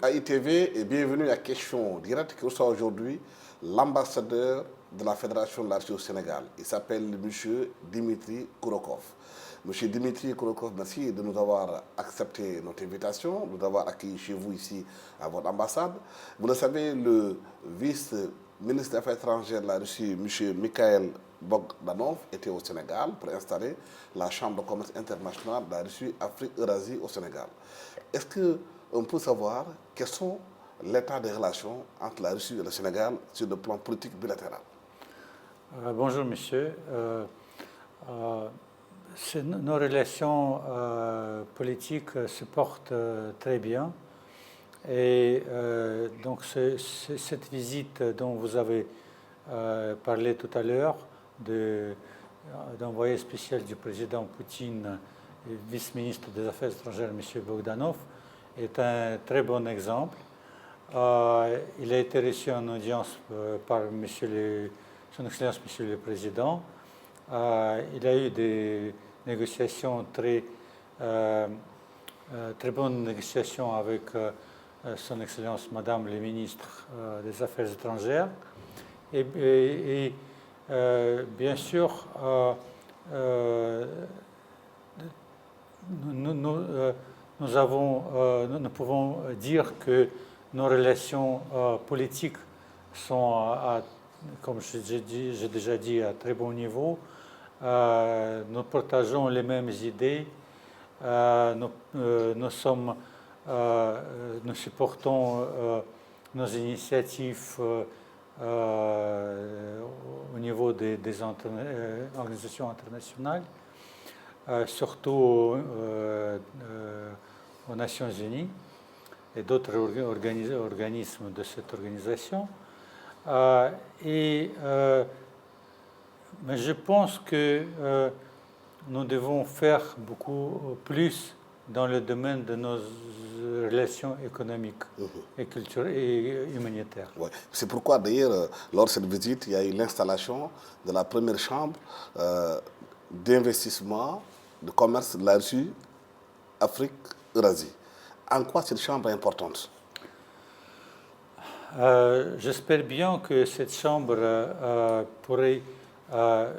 à ITV et bienvenue à Question Directe qui reçoit aujourd'hui l'ambassadeur de la Fédération de la Russie au Sénégal. Il s'appelle M. Dimitri Kouroukov. Monsieur Dimitri Kouroukov, merci de nous avoir accepté notre invitation, de nous avoir accueillis chez vous ici à votre ambassade. Vous le savez, le vice-ministre des Affaires étrangères de la Russie, M. Mikhail Bogdanov, était au Sénégal pour installer la Chambre de commerce internationale de la Russie, Afrique, Eurasie au Sénégal. Est-ce qu'on peut savoir quels sont l'état des relations entre la Russie et le Sénégal sur le plan politique bilatéral? Bonjour monsieur. Nos relations politiques se portent très bien. Et donc cette visite dont vous avez parlé tout à l'heure, d'envoyé spécial du président Poutine et vice-ministre des Affaires étrangères, M. Bogdanov, est un très bon exemple. Il a été reçu en audience par Son Excellence M. le Président. Il a eu des négociations très bonnes négociations avec Son Excellence Madame le Ministre des Affaires étrangères. Et bien sûr, nous pouvons dire que nos relations politiques sont, comme j'ai déjà dit, à très bon niveau. Nous partageons les mêmes idées. Nous supportons nos initiatives au niveau des organisations internationales, surtout aux Nations Unies et d'autres organismes de cette organisation. Mais je pense que nous devons faire beaucoup plus dans le domaine de nos relations économiques et culturelles et humanitaires. Ouais. C'est pourquoi d'ailleurs, lors de cette visite, il y a eu l'installation de la première chambre d'investissement, de commerce de la Russie, Afrique, Eurasie. En quoi cette chambre est importante? J'espère bien que cette chambre pourrait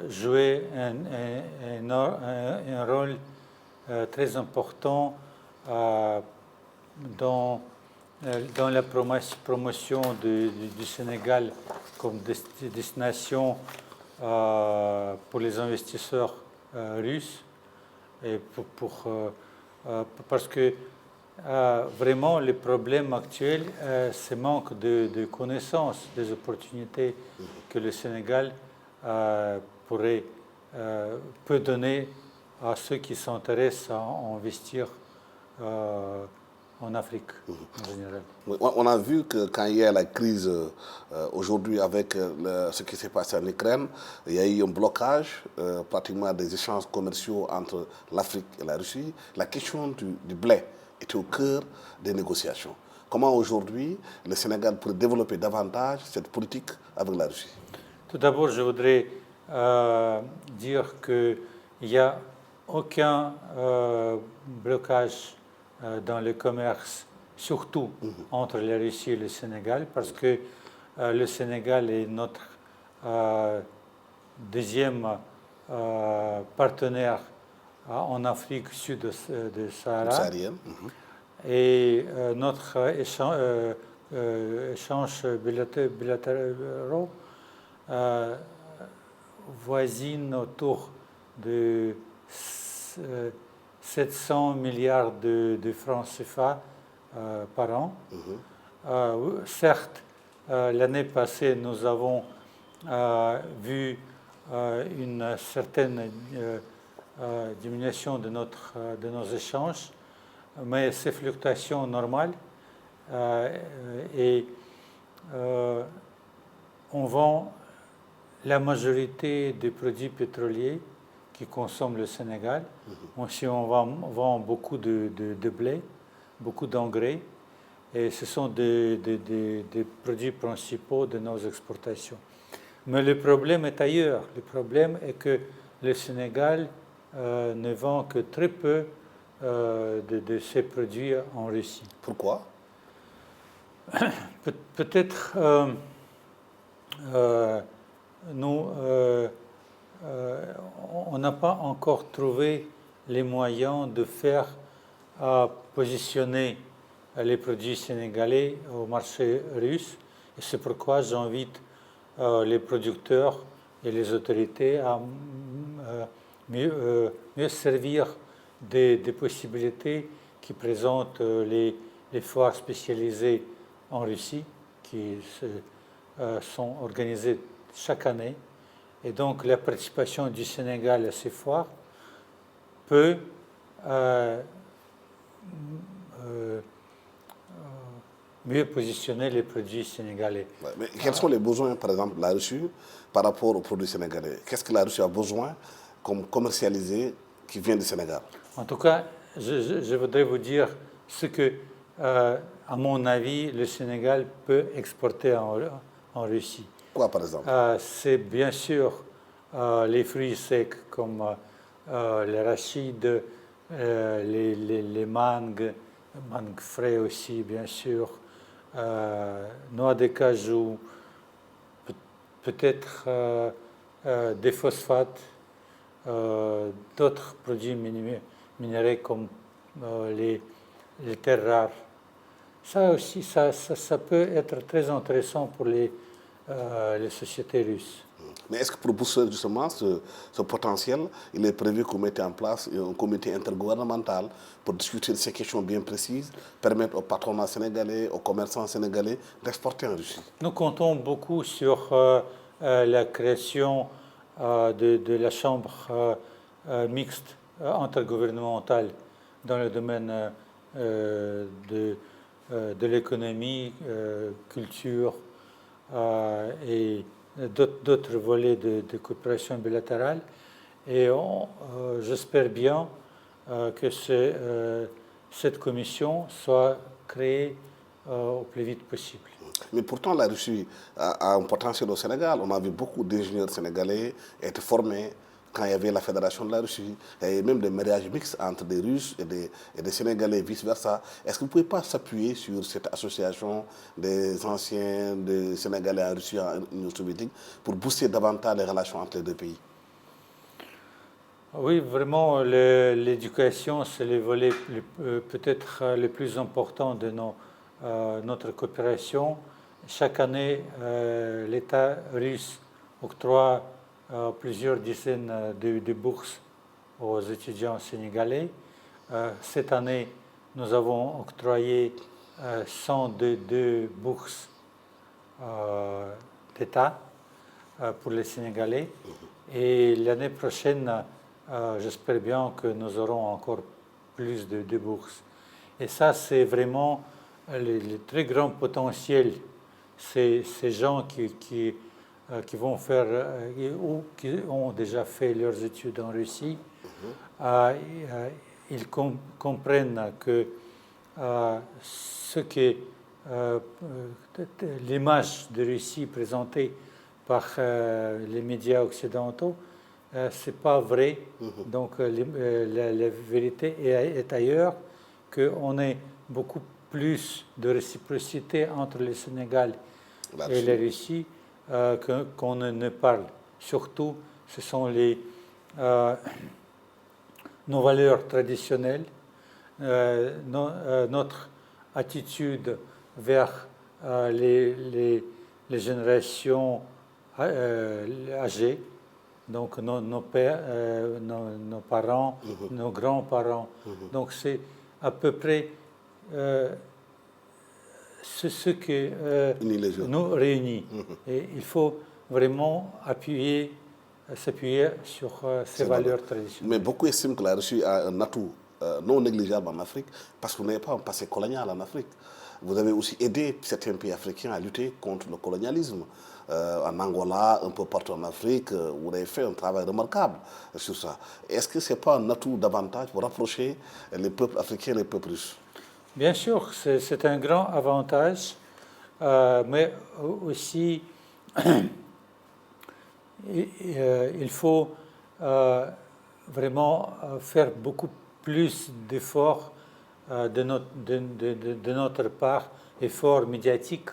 jouer un rôle très important dans la promotion du Sénégal comme destination pour les investisseurs russes, et parce que vraiment le problème actuel, c'est manque de connaissances des opportunités que le Sénégal peut donner à ceux qui s'intéressent à investir en Afrique en général. On a vu que quand il y a la crise aujourd'hui avec ce qui s'est passé en Ukraine, il y a eu un blocage pratiquement des échanges commerciaux entre l'Afrique et la Russie. La question du blé était au cœur des négociations. Comment aujourd'hui le Sénégal pourrait développer davantage cette politique avec la Russie? Tout d'abord, je voudrais dire qu'il n'y a aucun blocage dans le commerce, surtout entre la Russie et le Sénégal, parce que le Sénégal est notre deuxième partenaire en Afrique sud de Sahara. Et notre échange bilatéraux voisine autour de 700 milliards de francs CFA par an. Certes, l'année passée, nous avons vu une certaine diminution de nos échanges, mais ces fluctuations normales et on vend la majorité des produits pétroliers qui consomment le Sénégal. Aussi, on vend beaucoup de blé, beaucoup d'engrais, et ce sont des produits principaux de nos exportations. Mais le problème est ailleurs. Le problème est que le Sénégal ne vend que très peu de ces produits en Russie. Pourquoi? Peut-être nous, on n'a pas encore trouvé les moyens de faire positionner les produits sénégalais au marché russe. Et c'est pourquoi j'invite les producteurs et les autorités à mieux servir des possibilités qui présentent les foires spécialisées en Russie, qui sont organisées chaque année. Et donc la participation du Sénégal à ces foires peut mieux positionner les produits sénégalais. Ouais, mais quels sont les besoins, par exemple, de la Russie par rapport aux produits sénégalais? Qu'est-ce que la Russie a besoin comme commercialisé qui vient du Sénégal? En tout cas, je voudrais vous dire ce que, à mon avis, le Sénégal peut exporter en Russie. Quoi, par exemple? C'est bien sûr les fruits secs comme l'arachide, les mangues frais aussi, bien sûr, noix de cajou, peut-être des phosphates, d'autres produits minéraux comme les terres rares. Ça aussi, ça peut être très intéressant pour les sociétés russes. Mais est-ce que pour booster justement ce potentiel, il est prévu qu'on mette en place un comité intergouvernemental pour discuter de ces questions bien précises, permettre aux patronats sénégalais, aux commerçants sénégalais d'exporter en Russie? Nous comptons beaucoup sur la création de la chambre mixte intergouvernementale dans le domaine de l'économie, culture et d'autres volets de coopération bilatérale. Et j'espère bien que cette commission soit créée au plus vite possible. Mais pourtant, la Russie a un potentiel au Sénégal. On a vu beaucoup d'ingénieurs sénégalais être formés quand il y avait la Fédération de la Russie. Il y avait même des mariages mixtes entre des Russes et des Sénégalais, vice-versa. Est-ce que vous ne pouvez pas s'appuyer sur cette association des anciens des Sénégalais en Russie, en Union soviétique, pour booster davantage les relations entre les deux pays? Oui, vraiment, l'éducation, c'est le volet peut-être le plus important de notre coopération. Chaque année, l'État russe octroie plusieurs dizaines de bourses aux étudiants sénégalais. Cette année, nous avons octroyé 102 bourses d'État pour les Sénégalais. Et l'année prochaine, j'espère bien que nous aurons encore plus de bourses. Et ça, c'est vraiment le très grand potentiel. Ces gens qui vont faire ou qui ont déjà fait leurs études en Russie, ils comprennent que l'image de Russie présentée par les médias occidentaux, c'est pas vrai. Donc la vérité est ailleurs, qu'on ait beaucoup plus de réciprocité entre le Sénégal et la Russie qu'on ne parle. Surtout, ce sont nos valeurs traditionnelles, notre attitude vers les générations âgées, donc nos parents, nos grands-parents. Donc c'est à peu près ce qui nous réunit. Et il faut vraiment s'appuyer sur ces valeurs traditionnelles. Mais beaucoup estiment que la Russie a un atout non négligeable en Afrique, parce que vous n'avez pas un passé colonial en Afrique. Vous avez aussi aidé certains pays africains à lutter contre le colonialisme. En Angola, un peu partout en Afrique, vous avez fait un travail remarquable sur ça. Est-ce que ce n'est pas un atout davantage pour rapprocher les peuples africains et les peuples russes? Bien sûr, c'est un grand avantage, mais aussi il faut vraiment faire beaucoup plus d'efforts de notre part effort médiatique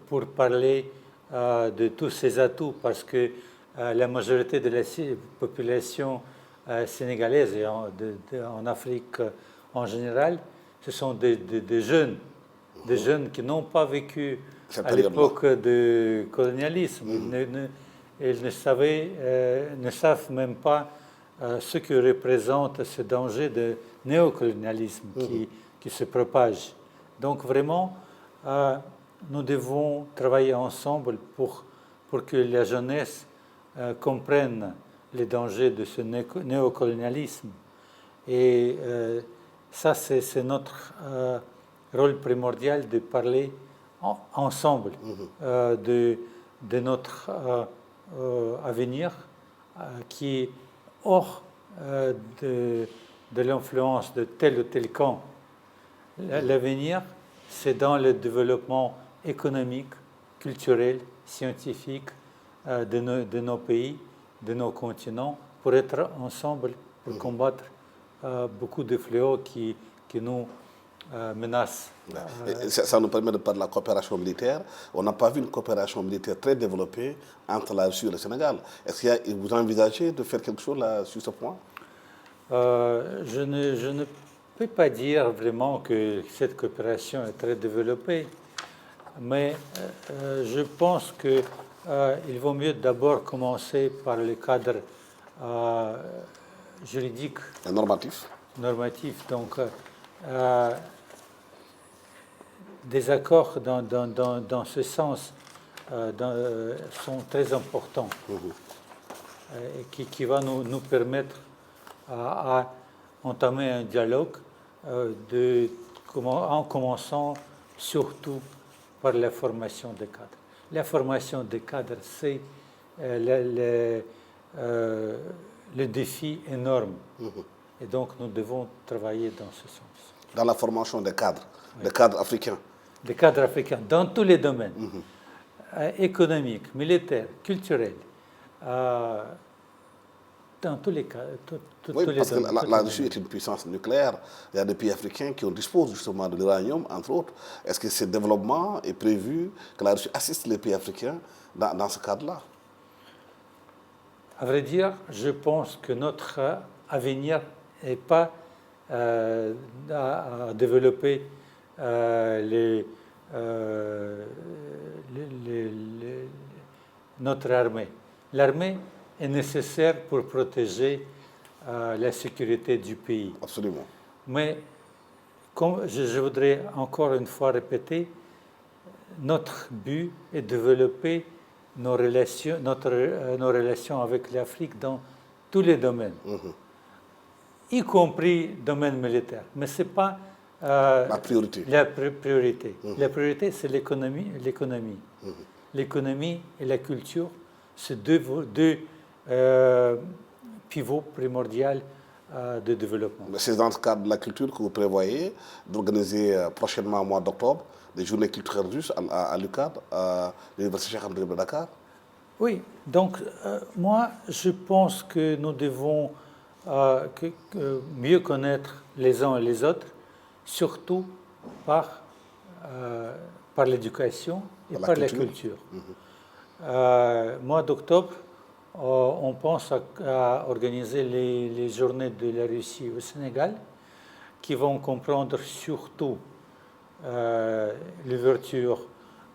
pour parler de tous ces atouts, parce que la majorité de la population sénégalaise et en Afrique en général, ce sont des jeunes qui n'ont pas vécu à l'époque du colonialisme. Ils ne savent même pas ce que représente ce danger de néocolonialisme qui se propage. Donc vraiment, nous devons travailler ensemble pour que la jeunesse comprenne les dangers de ce néocolonialisme. Et ça, c'est notre rôle primordial de parler ensemble de notre avenir qui est hors de l'influence de tel ou tel camp. L'avenir, c'est dans le développement économique, culturel, scientifique de nos pays, de nos continents, pour être ensemble, pour combattre beaucoup de fléaux qui nous menacent. Ça nous permet de parler de la coopération militaire. On n'a pas vu une coopération militaire très développée entre la Russie et le Sénégal. Est-ce que vous envisagez de faire quelque chose là, sur ce point? Je ne peux pas dire vraiment que cette coopération est très développée, mais je pense qu'il vaut mieux d'abord commencer par le cadre juridique et normatif. Donc, des accords dans ce sens sont très importants et qui va nous permettre à entamer un dialogue en commençant surtout par la formation des cadres. La formation des cadres, c'est le défi énorme. Et donc, nous devons travailler dans ce sens. Dans la formation des cadres, des cadres africains. Des cadres africains, dans tous les domaines, économiques, militaires, culturels, dans tous les cas. Oui, parce que la Russie est une puissance nucléaire. Il y a des pays africains qui disposent justement de l'uranium, entre autres. Est-ce que ce développement est prévu, que la Russie assiste les pays africains dans ce cadre-là? À vrai dire, je pense que notre avenir n'est pas à développer notre armée. L'armée est nécessaire pour protéger la sécurité du pays. Absolument. Mais comme je voudrais encore une fois répéter, notre but est de développer nos relations avec l'Afrique dans tous les domaines, y compris le domaine militaire. Mais ce n'est pas la priorité. La priorité, c'est l'économie. L'économie et la culture, c'est deux pivots primordiaux de développement. C'est dans le cadre de la culture que vous prévoyez d'organiser prochainement, au mois d'octobre, des journées culturelles russes à l'UQAD, à l'Université Cheikh Anta Diop de Dakar? Oui, donc moi, je pense que nous devons mieux connaître les uns et les autres, surtout par l'éducation et par la culture. Mois d'octobre, on pense à organiser les journées de la Russie au Sénégal, qui vont comprendre surtout l'ouverture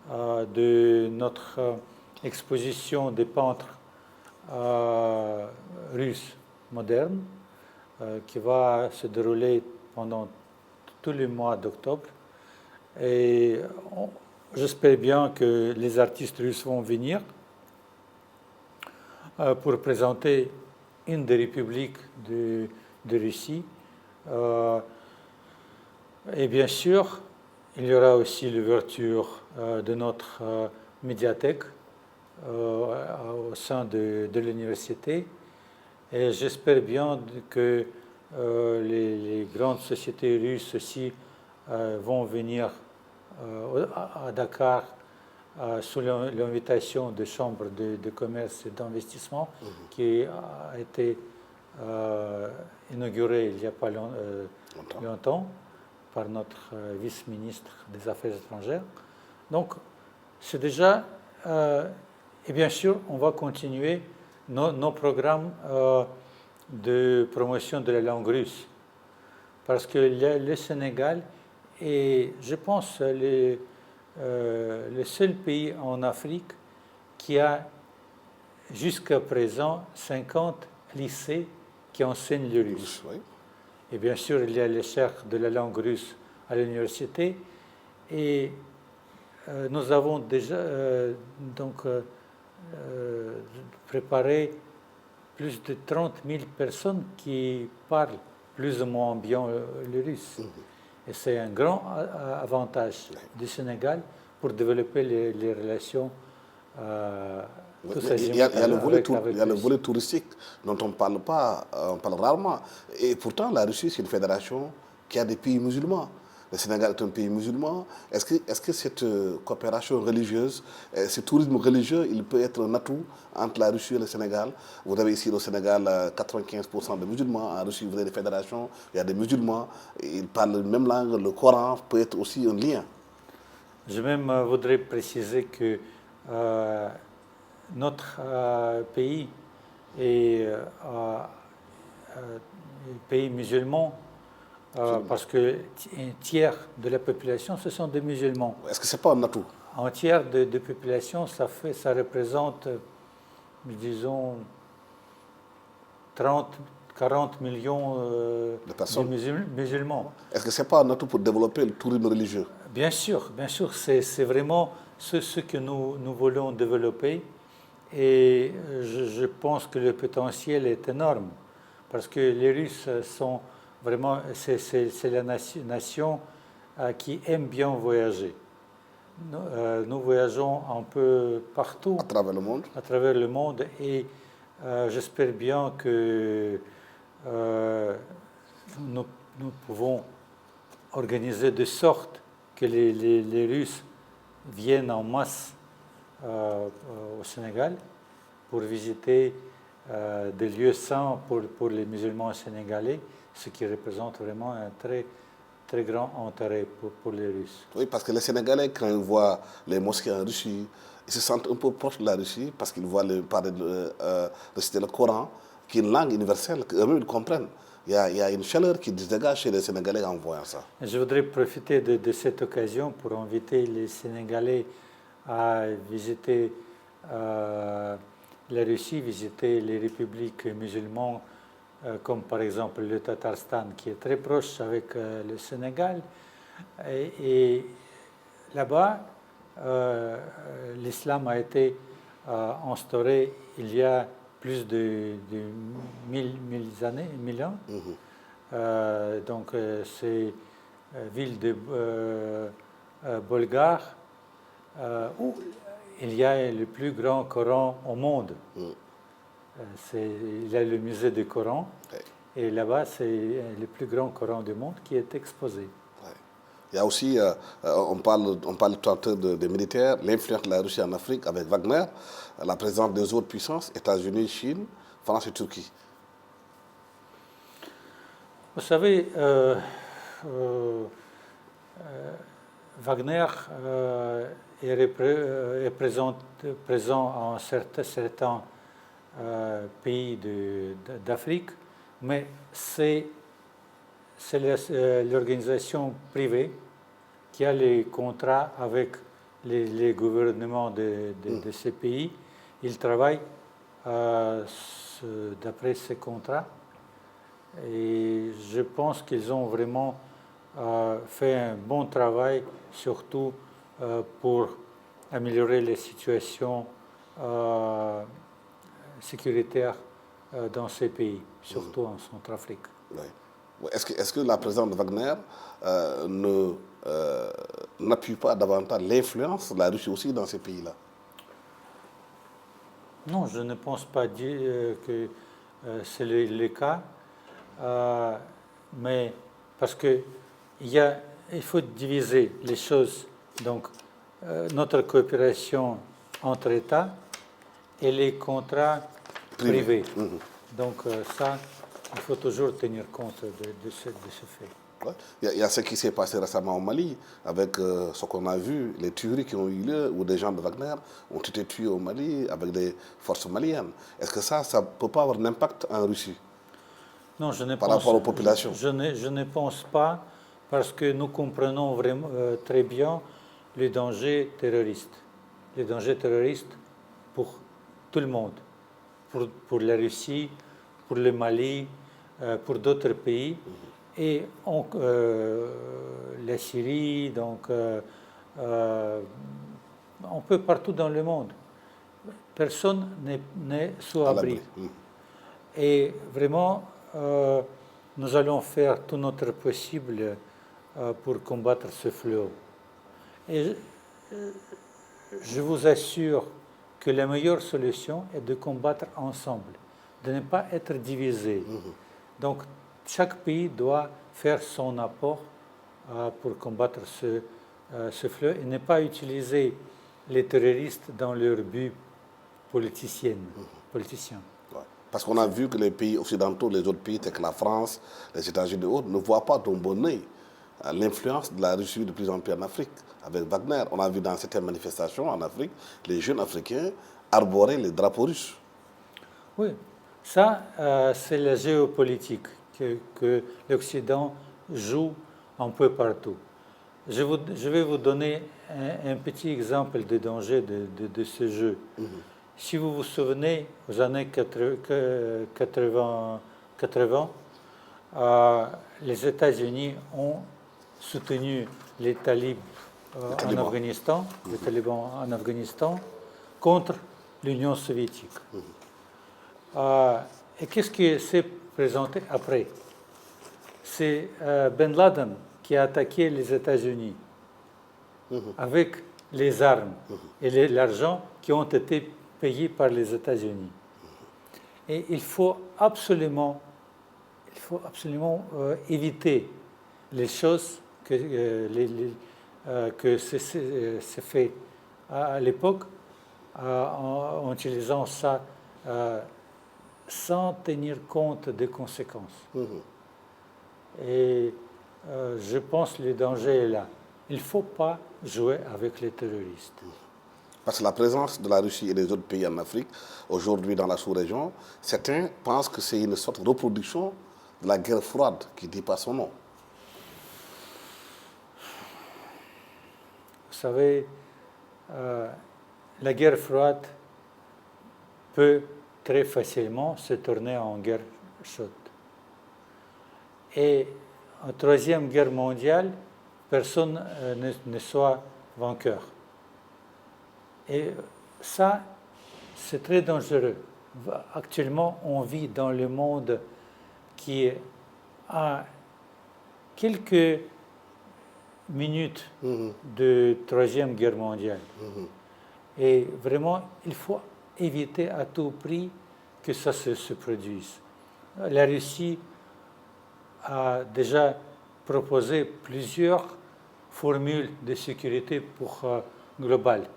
de notre exposition des peintres russes modernes, qui va se dérouler pendant tous les mois d'octobre. Et j'espère bien que les artistes russes vont venir pour présenter une des républiques de Russie. Et bien sûr, il y aura aussi l'ouverture de notre médiathèque au sein de l'université. Et j'espère bien que les grandes sociétés russes aussi vont venir à Dakar sous l'invitation de chambres de commerce et d'investissement qui a été inaugurée il n'y a pas longtemps par notre vice-ministre des Affaires étrangères. Donc, c'est déjà, et bien sûr, on va continuer nos programmes de promotion de la langue russe. Parce que le Sénégal est, je pense, le seul pays en Afrique qui a jusqu'à présent 50 lycées qui enseignent le russe. Oui. Et bien sûr, il y a les cercles de la langue russe à l'université. Et nous avons déjà préparé plus de 30 000 personnes qui parlent plus ou moins bien le russe. Et c'est un grand avantage du Sénégal pour développer les relations. Il y a le volet touristique dont on ne parle pas, on parle rarement. Et pourtant, la Russie, c'est une fédération qui a des pays musulmans. Le Sénégal est un pays musulman. Est-ce que cette coopération religieuse, ce tourisme religieux, il peut être un atout entre la Russie et le Sénégal? Vous avez ici au Sénégal 95% de musulmans. En Russie, vous avez des fédérations, il y a des musulmans. Ils parlent la même langue. Le Coran peut être aussi un lien. Je même voudrais préciser que notre pays est un pays musulman parce qu'un tiers de la population, ce sont des musulmans. Est-ce que ce n'est pas un atout? Un tiers de population, ça représente, disons, 40 millions de personnes. Musulmans. Est-ce que ce n'est pas un atout pour développer le tourisme religieux? Bien sûr, c'est vraiment ce que nous voulons développer. Et je pense que le potentiel est énorme parce que les Russes sont vraiment, c'est la nation qui aime bien voyager. Nous voyageons un peu partout. À travers le monde. À travers le monde et j'espère bien que nous pouvons organiser de sorte que les Russes viennent en masse au Sénégal pour visiter des lieux saints pour les musulmans sénégalais, ce qui représente vraiment un très, très grand intérêt pour les Russes. Oui, parce que les Sénégalais, quand ils voient les mosquées en Russie, ils se sentent un peu proches de la Russie parce qu'ils voient réciter le Coran, qui est une langue universelle, qu'eux-mêmes ils comprennent. Il y a une chaleur qui se dégage chez les Sénégalais en voyant ça. Je voudrais profiter de cette occasion pour inviter les Sénégalais à visiter la Russie, visiter les républiques musulmanes, comme par exemple le Tatarstan, qui est très proche avec le Sénégal. Et là-bas, l'islam a été instauré il y a plus de 1000 ans. Donc, c'est ville de Bolgar, où il y a le plus grand Coran au monde. Il y a le musée du Coran, et là-bas, c'est le plus grand Coran du monde qui est exposé. Il y a aussi, on parle tout à l'heure des militaires, l'influence de la Russie en Afrique avec Wagner, la présence des autres puissances, États-Unis, Chine, France et Turquie. Vous savez, Wagner est présent en certains pays d'Afrique, mais c'est l'organisation privée qui a les contrats avec les gouvernements de ces pays. Ils travaillent d'après ces contrats et je pense qu'ils ont vraiment fait un bon travail, surtout pour améliorer les situations sécuritaires dans ces pays, surtout en Centrafrique. Oui. Est-ce que la présence de Wagner n'appuie pas davantage l'influence de la Russie aussi dans ces pays-là? Non, je ne pense pas que c'est le cas, mais parce que il faut diviser les choses. Donc, notre coopération entre États et les contrats privés. Donc, ça, il faut toujours tenir compte de ce fait. Ouais. Il y a ce qui s'est passé récemment au Mali, avec ce qu'on a vu, les tueries qui ont eu lieu, où des gens de Wagner ont été tués au Mali avec des forces maliennes. Est-ce que ça ne peut pas avoir un impact en Russie Non, par rapport aux populations? je ne pense pas, parce que nous comprenons vraiment très bien les dangers terroristes. Les dangers terroristes pour tout le monde, pour la Russie, pour le Mali, pour d'autres pays. Et la Syrie, donc un peu partout dans le monde. Personne n'est sous abri. Et vraiment, nous allons faire tout notre possible pour combattre ce fléau. Et je vous assure que la meilleure solution est de combattre ensemble, de ne pas être divisé. Donc, chaque pays doit faire son apport pour combattre ce fléau et ne pas utiliser les terroristes dans leur but politicien. Ouais. Parce qu'on a vu que les pays occidentaux, les autres pays tels que la France, les États-Unis et autres, ne voient pas d'un bon œil l'influence de la Russie de plus en plus en Afrique. Avec Wagner, on a vu dans certaines manifestations en Afrique, les jeunes Africains arborer les drapeaux russes. Oui, ça, c'est la géopolitique que l'Occident joue un peu partout. Je vais vous donner un petit exemple de danger de ce jeu. Si vous vous souvenez, aux années 80, les États-Unis ont soutenu les talibans en Afghanistan, les talibans en Afghanistan, contre l'Union soviétique. Et qu'est-ce qui s'est présenté après? C'est Ben Laden qui a attaqué les États-Unis avec les armes et l'argent qui ont été payés par les États-Unis. Et il faut absolument éviter les choses que c'est fait à l'époque en utilisant ça sans tenir compte des conséquences. Et je pense que le danger est là. Il ne faut pas jouer avec les terroristes. Parce que la présence de la Russie et des autres pays en Afrique, aujourd'hui dans la sous-région, certains pensent que c'est une sorte de reproduction de la guerre froide qui dit pas son nom. Vous savez, la guerre froide peut très facilement se tourner en guerre chaude. Et en Troisième Guerre mondiale, personne ne soit vainqueur. Et ça, c'est très dangereux. Actuellement, on vit dans le monde qui a quelques minutes de Troisième Guerre mondiale. Et vraiment, il faut éviter à tout prix que ça se produise. La Russie a déjà proposé plusieurs formules de sécurité globales,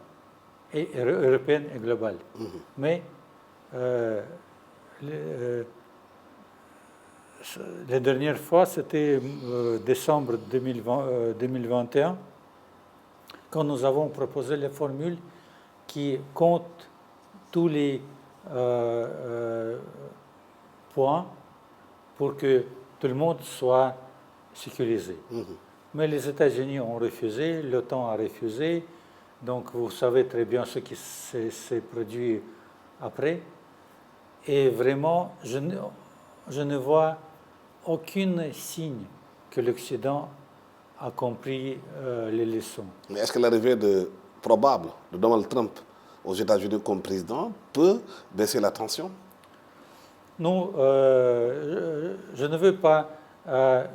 et européennes et globales. Mais la dernière fois, c'était décembre 2021, quand nous avons proposé les formules qui comptent tous les points pour que tout le monde soit sécurisé. Mais les États-Unis ont refusé, l'OTAN a refusé, donc vous savez très bien ce qui s'est produit après. Et vraiment, je ne vois aucun signe que l'Occident a compris les leçons. Mais est-ce que l'arrivée probable de Donald Trump aux États-Unis comme président peut baisser la tension? Non, je ne veux pas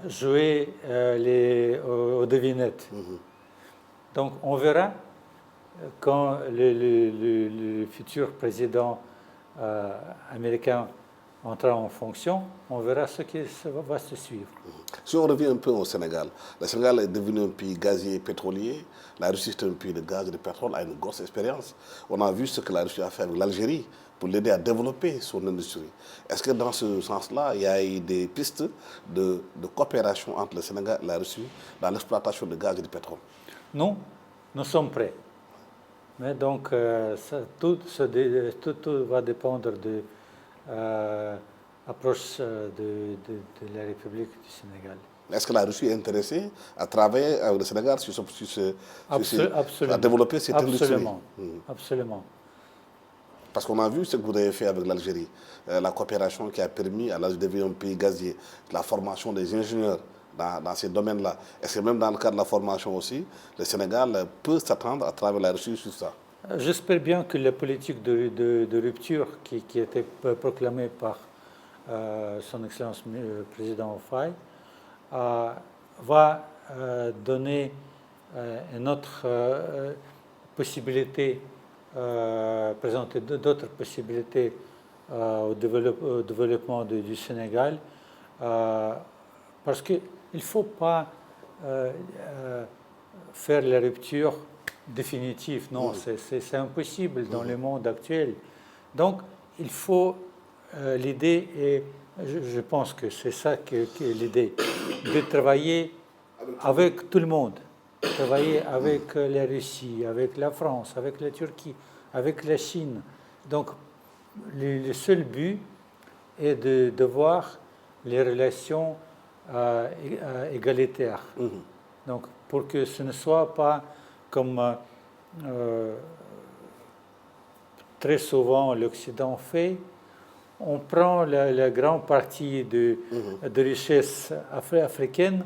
jouer aux devinettes. Donc on verra quand le futur président américain entrera en fonction, on verra ce qui va se suivre. Si on revient un peu au Sénégal, le Sénégal est devenu un pays gazier et pétrolier. La Russie est un pays de gaz et de pétrole, a une grosse expérience. On a vu ce que la Russie a fait avec l'Algérie pour l'aider à développer son industrie. Est-ce que dans ce sens-là, il y a eu des pistes de coopération entre le Sénégal et la Russie dans l'exploitation de gaz et de pétrole? Non, nous sommes prêts. Mais donc, tout va dépendre de l'approche de la République du Sénégal. Est-ce que la Russie est intéressée à travailler avec le Sénégal à développer cette industrie? Absolument. Absolument. Parce qu'on a vu ce que vous avez fait avec l'Algérie, la coopération qui a permis à l'Algérie de devenir un pays gazier, la formation des ingénieurs dans ces domaines-là. Est-ce que même dans le cadre de la formation aussi, le Sénégal peut s'attendre à travailler la Russie sur ça? J'espère bien que la politique de rupture qui a été proclamée par son Excellence le Président Faye va donner une autre possibilité, présenter d'autres possibilités au développement du Sénégal, parce qu'il ne faut pas faire la rupture définitive. Non, c'est impossible dans le monde actuel. Donc, il faut l'idée, et je pense que c'est ça qui est l'idée, de travailler avec tout le monde. Travailler avec la Russie, avec la France, avec la Turquie, avec la Chine. Donc, le seul but est de voir les relations égalitaires. Donc, pour que ce ne soit pas comme très souvent l'Occident fait, on prend la grande partie de richesse africaine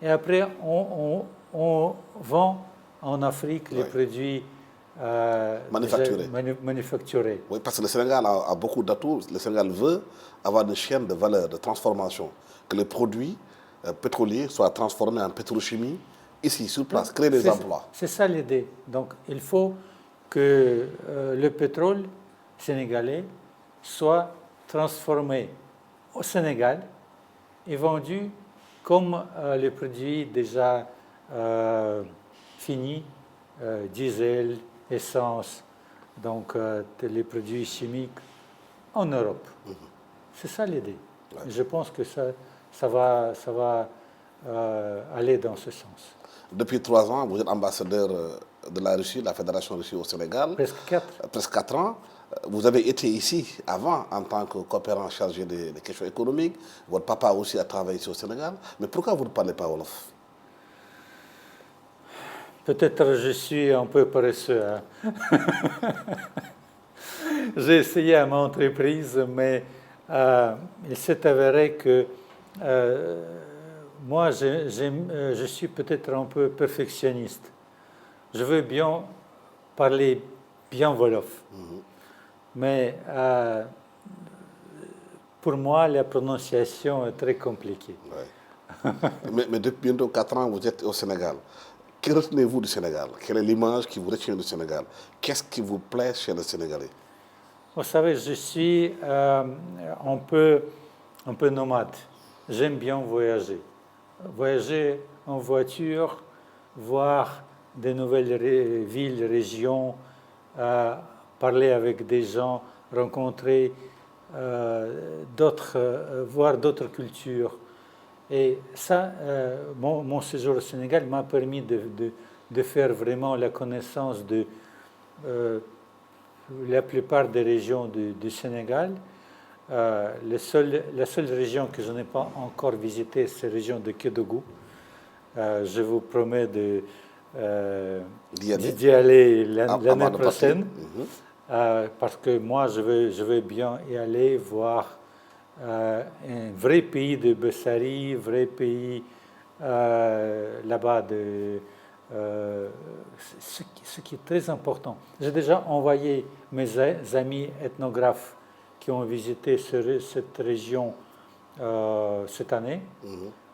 et après on vend en Afrique les produits manufacturés. Oui, parce que le Sénégal a beaucoup d'atouts. Le Sénégal veut avoir une chaîne de valeur, de transformation, que les produits pétroliers soient transformés en pétrochimie ici, sur place, créer des emplois. C'est ça l'idée. Donc, il faut que le pétrole sénégalais soit transformé au Sénégal et vendu comme les produits déjà finis, diesel, essence, donc les produits chimiques en Europe. C'est ça l'idée. Ouais. Je pense que ça va aller dans ce sens. Depuis 3 ans, vous êtes ambassadeur de la Russie, de la Fédération russe au Sénégal. Presque 4. Presque 4 ans. Vous avez été ici avant en tant que coopérant chargé des questions économiques. Votre papa aussi a travaillé ici au Sénégal. Mais pourquoi vous ne parlez pas wolof? Peut-être je suis un peu paresseux. Hein. J'ai essayé à mon entreprise, mais il s'est avéré que moi, je suis peut-être un peu perfectionniste. Je veux bien parler bien wolof. Mais pour moi, la prononciation est très compliquée. Ouais. mais depuis bientôt 4 ans, vous êtes au Sénégal. Que retenez-vous du Sénégal? Quelle est l'image qui vous retient du Sénégal? Qu'est-ce qui vous plaît chez les Sénégalais? Vous savez, je suis un peu nomade. J'aime bien voyager. Voyager en voiture, voir de nouvelles villes, régions, parler avec des gens, rencontrer voir d'autres cultures. Et ça, mon séjour au Sénégal m'a permis de faire vraiment la connaissance de la plupart des régions du Sénégal. La seule région que je n'ai pas encore visitée, c'est la région de Kédougou. Je vous promets d'y aller l'année prochaine. Parce que moi, je veux bien y aller voir un vrai pays de Bessari, vrai pays là-bas, ce qui est très important. J'ai déjà envoyé mes amis ethnographes qui ont visité cette région cette année.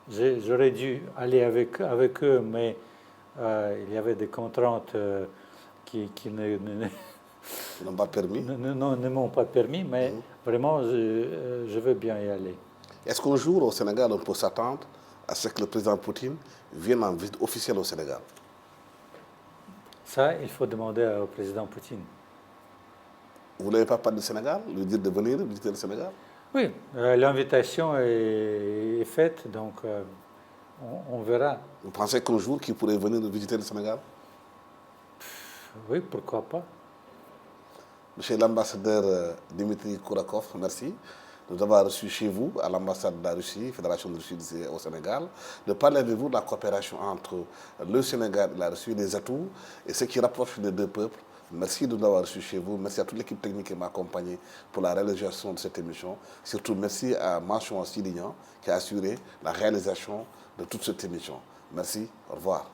J'aurais dû aller avec eux, mais il y avait des contraintes qui ne m'ont pas permis, mais Vraiment, je veux bien y aller. Est-ce qu'un jour, au Sénégal, on peut s'attendre à ce que le président Poutine vienne en visite officielle au Sénégal? Ça, il faut demander au président Poutine. Vous n'avez pas parlé du Sénégal, lui dire de venir visiter le Sénégal? Oui, l'invitation est faite, donc on verra. Vous pensez qu'un jour, qu'il pourrait venir visiter le Sénégal? Oui, pourquoi pas. Monsieur l'ambassadeur Dimitri Kourakov, merci de nous avoir reçus chez vous, à l'ambassade de la Russie, Fédération de Russie au Sénégal, de parler avec vous de la coopération entre le Sénégal et la Russie, les atouts et ce qui rapproche les deux peuples. Merci de nous avoir reçus chez vous. Merci à toute l'équipe technique qui m'a accompagné pour la réalisation de cette émission. Surtout, merci à Manchon Sidignan qui a assuré la réalisation de toute cette émission. Merci, au revoir.